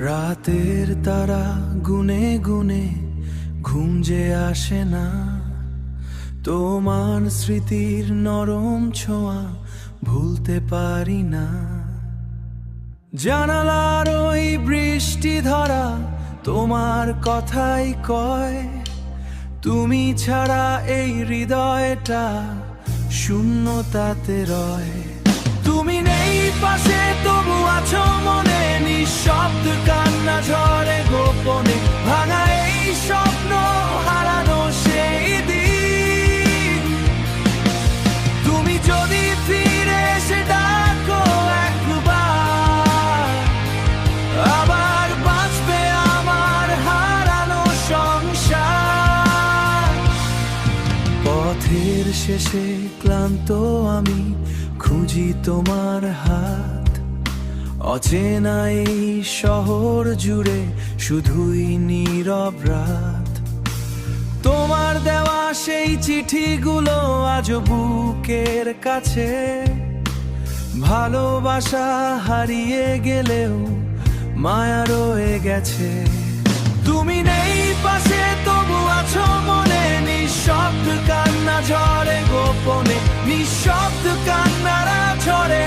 রাতের তারা গুনে গুনে ঘুম যে আসে না, তোমার স্মৃতির নরম ছোঁয়া ভুলতে পারি না। জানালার ওই বৃষ্টি ধরা তোমার কথাই কয়, তুমি ছাড়া এই হৃদয়টা শূন্যতাতে রয়। তুমি নেই পাশে তবু আছো মনে, নিঃশব্দ কান্না ঝরে গোপনে, ভাঙা এই স্বপ্ন হারানো সেই দিন। তুমি যদি ফিরে এসে ডাকো একবার, আবার বাঁচবে আমার হারানো সংসার। পথের শেষে ক্লান্ত আমি খুঁজি তোমার হাত, অচেনা এই শহর জুড়ে শুধুই নীরব রাত। তোমার দেওয়া সেই চিঠিগুলো আজও বুকের কাছে, ভালোবাসা হারিয়ে গেলেও মায়া রয়ে গেছে। তুমি নেই পাশে তবু আছো মনে, নিঃশব্দ কান্না ঝরে গোপনে, নিঃশব্দ কান্নারা ঝরে